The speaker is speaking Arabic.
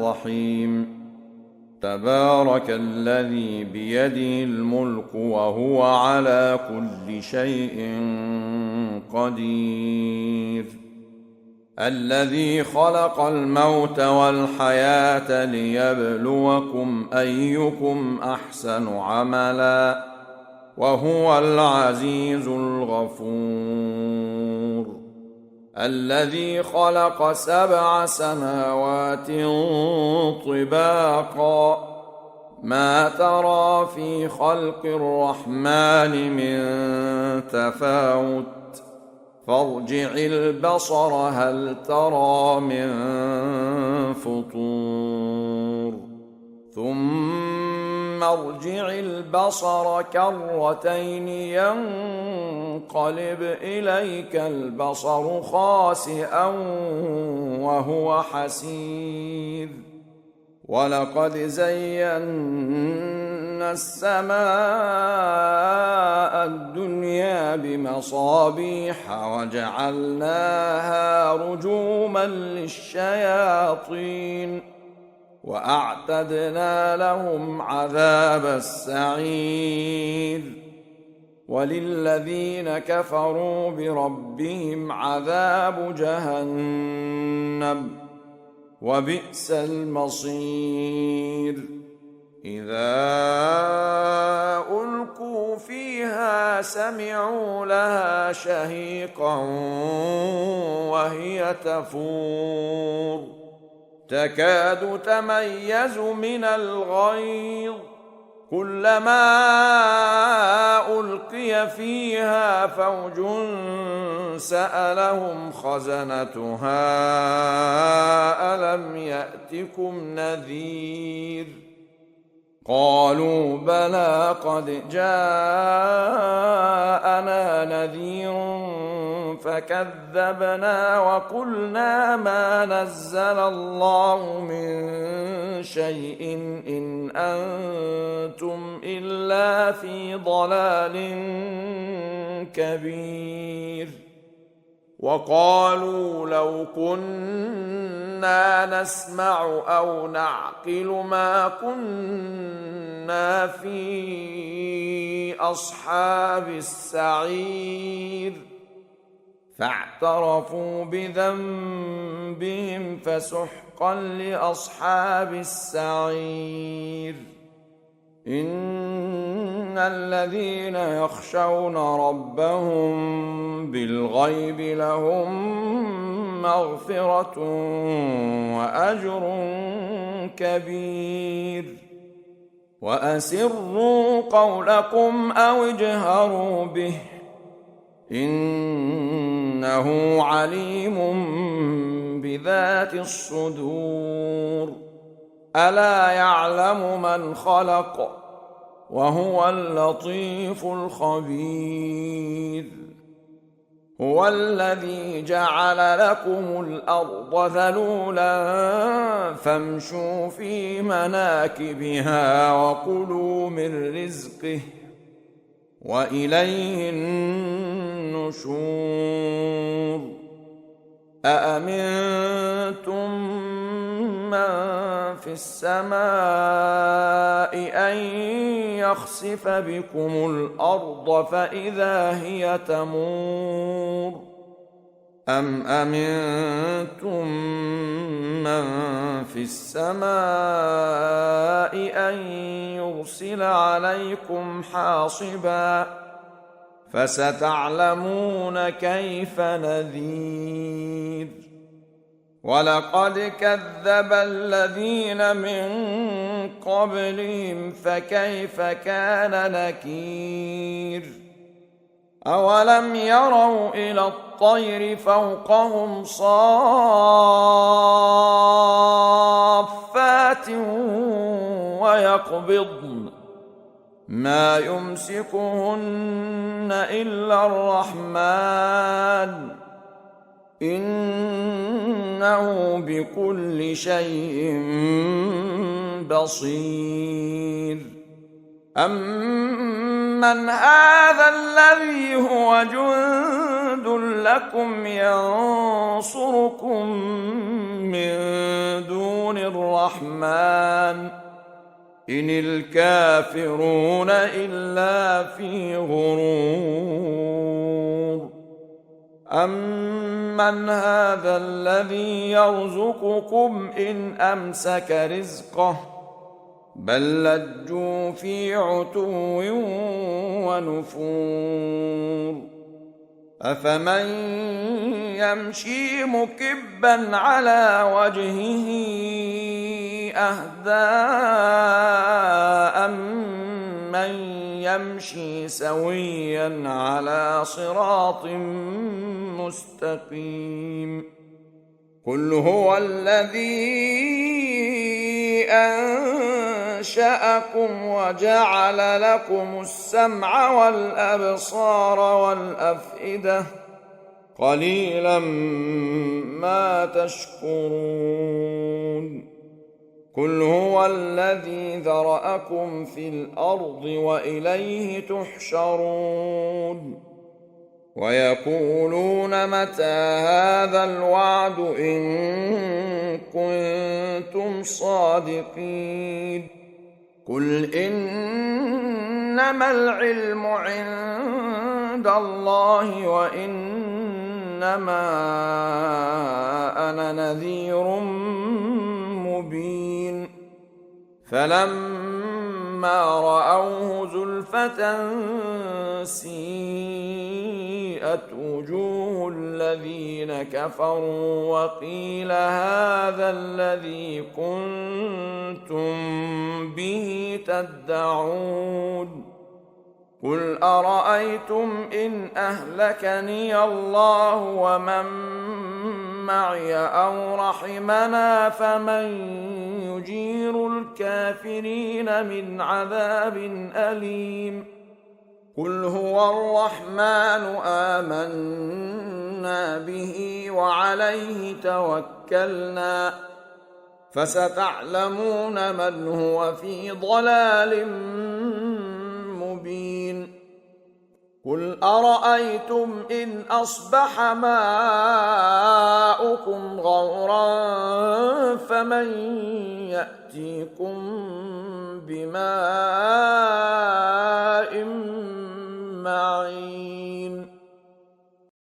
الرحيم تبارك الذي بيده الملك وهو على كل شيء قدير الذي خلق الموت والحياة ليبلوكم أيكم أحسن عملا وهو العزيز الغفور الذي خلق 7 سماوات طباقا ما ترى في خلق الرحمن من تفاوت فارجع البصر هل ترى من فطور ثم ارجع البصر كرتين ينقلب إليك البصر خاسئا وهو حسير ولقد زينا السماء الدنيا بمصابيح وجعلناها رجوما للشياطين وأعتدنا لهم عذاب السعير وللذين كفروا بربهم عذاب جهنم وبئس المصير إذا ألقوا فيها سمعوا لها شهيقا وهي تفور تكاد تميز من الغيظ كلما ألقي فيها فوج سألهم خزنتها ألم يأتكم نذير قالوا بلى قد جاءنا نذير فكذبنا وقلنا ما نزل الله من شيء إن أنتم إلا في ضلال كبير وقالوا لو كنا نسمع أو نعقل ما كنا في أصحاب السعير فاعترفوا بذنبهم فسحقا لأصحاب السعير إن الذين يخشون ربهم بالغيب لهم مغفرة وأجر كبير وأسروا قولكم أو اجهروا به إنه عليم بذات الصدور ألا يعلم من خلق وهو اللطيف الخبير هو الذي جعل لكم الأرض ذلولا فامشوا في مناكبها وكلوا من رزقه وإليه النشور أأمنتم من في السماء أن يخسف بكم الأرض فإذا هي تمور أم أمنتم من في السماء أن يرسل عليكم حاصبا فستعلمون كيف نذير ولقد كذب الذين من قبلهم فكيف كان نكير أولم يروا إلى الطير فوقهم صافات ويقبضن ما يمسكهن إلا الرحمن إنه بكل شيء بصير أَمَّنْ هَذَا الَّذِي هُوَ جُندٌ لَّكُمْ يَنصُرُكُم مِّن دُونِ الرَّحْمَٰنِ إِنِ الْكَافِرُونَ إِلَّا فِي غُرُورٍ أَمَّنْ هَذَا الَّذِي يَرْزُقُكُمْ إِنْ أَمْسَكَ رِزْقَهُ بَل لَّجُّوا فِي عُتُوٍّ وَنُفُورٍ أَفَمَن يَمْشِي مُكِبًّا عَلَىٰ وَجْهِهِ أَهْدَىٰ أَمَّن يَمْشِي سَوِيًّا عَلَىٰ صِرَاطٍ مُّسْتَقِيمٍ قُلْ هُوَ الَّذِي أَنشَأَكُمْ وَجَعَلَ لَكُمُ السَّمْعَ وَالْأَبْصَارَ وَالْأَفْئِدَةَ قَلِيلًا مَا تَشْكُرُونَ قُلْ هُوَ الَّذِي ذَرَأَكُمْ فِي الْأَرْضِ وَإِلَيْهِ تُحْشَرُونَ وَيَقُولُونَ مَتَىٰ هَٰذَا الْوَعْدُ إِن كُنتُمْ صَادِقِينَ قُلْ إِنَّمَا الْعِلْمُ عِندَ اللَّهِ وَإِنَّمَا أَنَا نَذِيرٌ مُّبِينٌ فَلَمَّا رَأَوْهُ زُلْفَةً سِيئَتْ وُجُوهُ الَّذِينَ كَفَرُوا وَقِيلَ هَٰذَا الَّذِي كُنتُم بِهِ تَدَّعُونَ قُلْ أَرَأَيْتُمْ إِنْ أَهْلَكَنِيَ اللَّهُ وَمَن مَّعِيَ أَوْ رَحِمَنَا فَمَن يُجِيرُ الْكَافِرِينَ مِنْ عَذَابٍ أَلِيمٍ قُلْ هُوَ الرَّحْمَٰنُ آمَنَّا بِهِ وَعَلَيْهِ تَوَكَّلْنَا فَسَتَعْلَمُونَ مَنْ هُوَ فِي ضَلَالٍ مُّبِينٍ قُلْ أَرَأَيْتُمْ إِنْ أَصْبَحَ مَاؤُكُمْ غَوْرًا فَمَن، يَأْتِيكُم بِمَاءٍ